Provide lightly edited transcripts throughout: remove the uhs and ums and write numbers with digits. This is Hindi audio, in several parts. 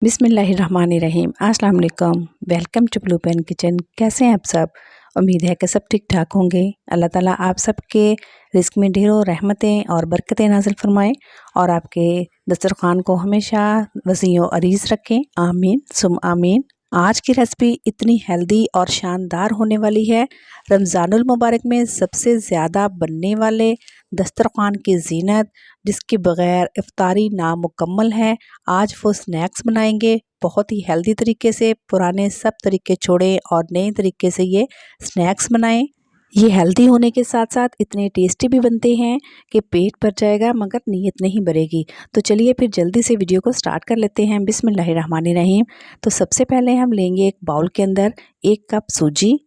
बिस्मिल्लाहिर्रहमानिर्रहीम। अस्सलाम वालेकुम। Welcome to blue pen kitchen. कैसे हैं आप सब? उम्मीद है कि सब ठीक ठाक होंगे। अल्लाह ताला आप सबके रिस्क में ढेरों रहमतें और बरकतें नाज़िल फरमाएं और आपके दस्तरखान को हमेशा वसीओ अरीज़ रखें। आमीन सुम आमीन। आज की रेसिपी इतनी हेल्दी और शानदार होने वाली है। रमज़ानुल मुबारक में सबसे ज़्यादा बनने वाले दस्तरखान की ज़ीनत, जिसके बग़ैर इफ्तारी नामुकम्मल है। आज वो स्नैक्स बनाएंगे बहुत ही हेल्दी तरीके से। पुराने सब तरीके छोड़ें और नए तरीके से ये स्नैक्स बनाएं। ये हेल्दी होने के साथ साथ इतने टेस्टी भी बनते हैं कि पेट भर जाएगा मगर नीयत नहीं भरेगी। तो चलिए फिर जल्दी से वीडियो को स्टार्ट कर लेते हैं। बिस्मिल्लाहिर्रहमानिर्रहीम। तो सबसे पहले हम लेंगे एक बाउल के अंदर 1 कप सूजी।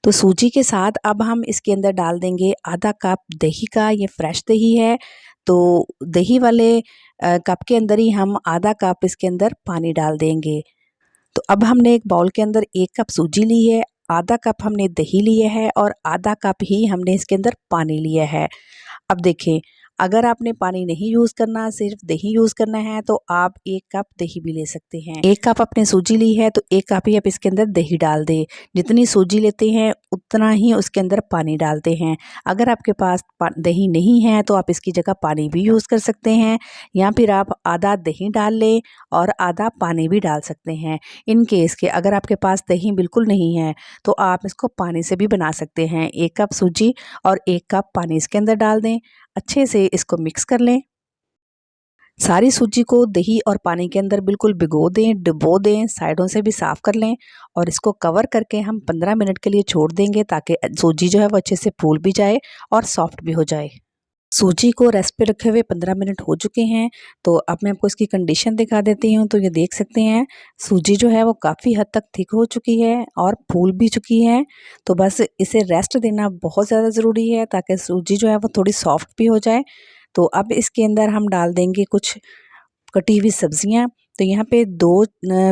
तो सूजी के साथ अब हम इसके अंदर डाल देंगे आधा कप दही का। ये फ्रेश दही है, तो दही वाले कप के अंदर ही हम आधा कप इसके अंदर पानी डाल देंगे। तो अब हमने एक बाउल के अंदर 1 कप सूजी ली है, आधा कप हमने दही लिया है और आधा कप ही हमने इसके अंदर पानी लिया है। अब देखें, अगर आपने पानी नहीं यूज़ करना, सिर्फ दही यूज़ करना है, तो आप 1 कप दही भी ले सकते हैं। 1 कप आपने सूजी ली है तो 1 कप ही आप इसके अंदर दही डाल दें। जितनी सूजी लेते हैं उतना ही उसके अंदर पानी डालते हैं। अगर आपके पास दही नहीं है तो आप इसकी जगह पानी भी यूज़ कर सकते हैं, या फिर आप आधा दही डाल लें और आधा पानी भी डाल सकते हैं। इन केस के अगर आपके पास दही बिल्कुल नहीं है तो आप इसको पानी से भी बना सकते हैं। 1 कप सूजी और 1 कप पानी इसके अंदर डाल दें। अच्छे से इसको मिक्स कर लें। सारी सूजी को दही और पानी के अंदर बिल्कुल भिगो दें, डुबो दें, साइडों से भी साफ़ कर लें और इसको कवर करके हम 15 मिनट के लिए छोड़ देंगे ताकि सूजी जो है वो अच्छे से फूल भी जाए और सॉफ्ट भी हो जाए। सूजी को रेस्ट पे रखे हुए 15 मिनट हो चुके हैं। तो अब मैं आपको इसकी कंडीशन दिखा देती हूँ। तो ये देख सकते हैं सूजी जो है वो काफ़ी हद तक थिक हो चुकी है और फूल भी चुकी है। तो बस इसे रेस्ट देना बहुत ज़्यादा ज़रूरी है ताकि सूजी जो है वो थोड़ी सॉफ्ट भी हो जाए। तो अब इसके अंदर हम डाल देंगे कुछ कटी हुई सब्जियां। तो यहाँ पे 2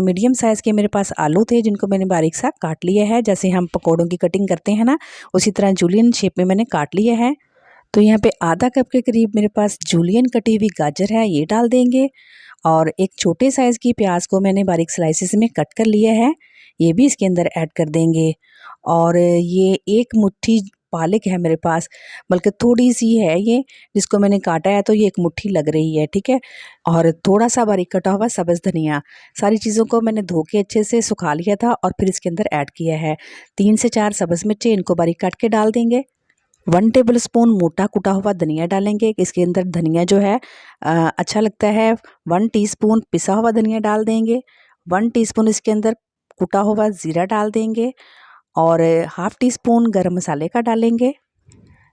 मीडियम साइज़ के मेरे पास आलू थे, जिनको मैंने बारीक सा काट लिया है। जैसे हम पकौड़ों की कटिंग करते हैं ना, उसी तरह जूलियन शेप में मैंने काट लिया है। तो यहाँ पे आधा कप के करीब मेरे पास जूलियन कटी हुई गाजर है, ये डाल देंगे। और एक छोटे साइज़ की प्याज को मैंने बारीक स्लाइसेस में कट कर लिया है, ये भी इसके अंदर ऐड कर देंगे। और ये 1 मुट्ठी पालक है मेरे पास, बल्कि थोड़ी सी है ये, जिसको मैंने काटा है तो ये 1 मुट्ठी लग रही है, ठीक है। और थोड़ा सा बारीक कटा हुआ सब्ज़ धनिया। सारी चीज़ों को मैंने धो के अच्छे से सुखा लिया था और फिर इसके अंदर ऐड किया है। 3 से 4 सब्ज़ मिर्चें, इनको बारीक काट के डाल देंगे। 1 टेबल स्पून मोटा कुटा हुआ धनिया डालेंगे। इसके अंदर धनिया जो है अच्छा लगता है। 1 टीस्पून पिसा हुआ धनिया डाल देंगे। 1 टीस्पून इसके अंदर कुटा हुआ ज़ीरा डाल देंगे और हाफ़ टी स्पून गरम मसाले का डालेंगे।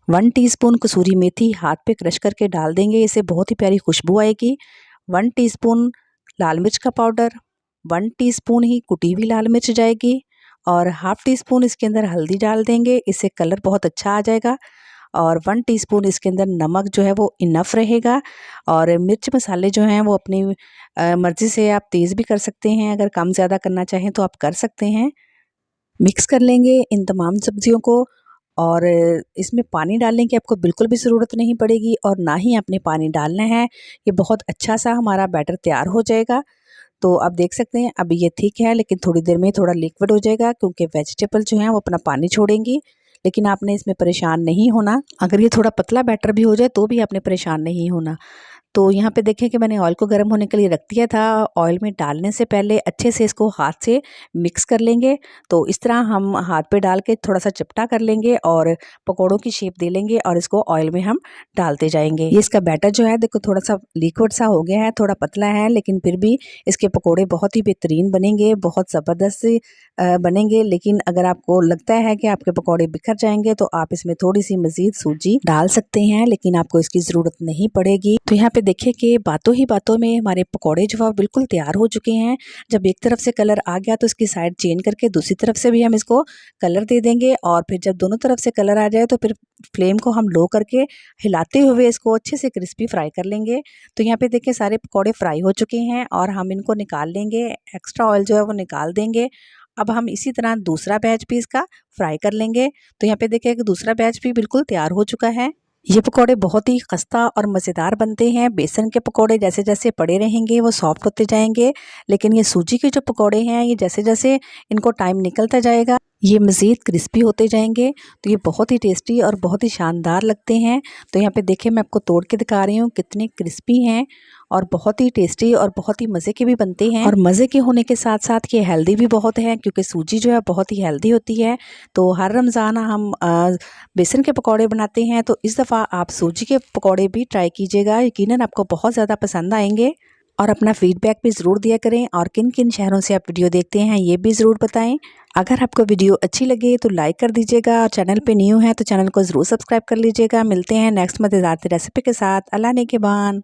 1 टीस्पून कसूरी मेथी हाथ पे क्रश करके डाल देंगे, इससे बहुत ही प्यारी खुशबू आएगी। 1 टीस्पून लाल मिर्च का पाउडर, 1 टीस्पून ही कुटी हुई लाल मिर्च जाएगी और हाफ़ टी स्पून इसके अंदर हल्दी डाल देंगे, इससे कलर बहुत अच्छा आ जाएगा। और 1 टीस्पून इसके अंदर नमक जो है वो इनफ रहेगा। और मिर्च मसाले जो हैं वो अपनी मर्ज़ी से आप तेज़ भी कर सकते हैं, अगर कम ज़्यादा करना चाहें तो आप कर सकते हैं। मिक्स कर लेंगे इन तमाम सब्जियों को और इसमें पानी डालने की आपको बिल्कुल भी ज़रूरत नहीं पड़ेगी और ना ही आपने पानी डालना है। ये बहुत अच्छा सा हमारा बैटर तैयार हो जाएगा। तो आप देख सकते हैं अभी ये ठीक है, लेकिन थोड़ी देर में थोड़ा लिक्विड हो जाएगा क्योंकि वेजिटेबल जो हैं वो अपना पानी छोड़ेंगी। लेकिन आपने इसमें परेशान नहीं होना, अगर ये थोड़ा पतला बैटर भी हो जाए तो भी आपने परेशान नहीं होना। तो यहाँ पे देखें कि मैंने ऑयल को गर्म होने के लिए रख दिया था। ऑयल में डालने से पहले अच्छे से इसको हाथ से मिक्स कर लेंगे। तो इस तरह हम हाथ पे डाल के थोड़ा सा चपटा कर लेंगे और पकौड़ों की शेप दे लेंगे और इसको ऑयल में हम डालते जाएंगे। ये इसका बैटर जो है देखो थोड़ा सा लिक्विड सा हो गया है, थोड़ा पतला है, लेकिन फिर भी इसके पकौड़े बहुत ही बेहतरीन बनेंगे, बहुत ज़बरदस्त बनेंगे। लेकिन अगर आपको लगता है कि आपके पकौड़े बिखर जाएंगे तो आप इसमें थोड़ी सी मज़ीद सूजी डाल सकते हैं, लेकिन आपको इसकी ज़रूरत नहीं पड़ेगी। तो यहाँ पे देखिए कि बातों ही बातों में हमारे पकौड़े जो है बिल्कुल तैयार हो चुके हैं। जब एक तरफ से कलर आ गया तो इसकी साइड चेंज करके दूसरी तरफ से भी हम इसको कलर दे देंगे और फिर जब दोनों तरफ से कलर आ जाए तो फिर फ्लेम को हम लो करके हिलाते हुए इसको अच्छे से क्रिस्पी फ्राई कर लेंगे। तो यहाँ पे देखिए सारे पकौड़े फ्राई हो चुके हैं और हम इनको निकाल लेंगे, एक्स्ट्रा ऑयल जो है वो निकाल देंगे। अब हम इसी तरह दूसरा बैच भी इसका फ्राई कर लेंगे। तो यहाँ पे देखिए कि दूसरा बैच भी बिल्कुल तैयार हो चुका है। ये पकौड़े बहुत ही खस्ता और मज़ेदार बनते हैं। बेसन के पकौड़े जैसे जैसे पड़े रहेंगे वो सॉफ्ट होते जाएंगे, लेकिन ये सूजी के जो पकौड़े हैं ये जैसे जैसे इनको टाइम निकलता जाएगा ये मज़ीद क्रिस्पी होते जाएंगे। तो ये बहुत ही टेस्टी और बहुत ही शानदार लगते हैं। तो यहाँ पे देखिए मैं आपको तोड़ के दिखा रही हूँ कितने क्रिस्पी हैं और बहुत ही टेस्टी और बहुत ही मज़े के भी बनते हैं। और मज़े के होने के साथ साथ ये हेल्दी भी बहुत है, क्योंकि सूजी जो है बहुत ही हेल्दी होती है। तो हर रमज़ान हम बेसन के पकौड़े बनाते हैं, तो इस दफ़ा आप सूजी के पकौड़े भी ट्राई कीजिएगा, यकीनन आपको बहुत ज़्यादा पसंद आएंगे। और अपना फीडबैक भी ज़रूर दिया करें और किन किन शहरों से आप वीडियो देखते हैं ये भी ज़रूर बताएं। अगर आपको वीडियो अच्छी लगे तो लाइक कर दीजिएगा और चैनल पे न्यू है तो चैनल को ज़रूर सब्सक्राइब कर लीजिएगा। मिलते हैं नेक्स्ट मज़ेदार रेसिपी के साथ। अल्लाह ने के बान।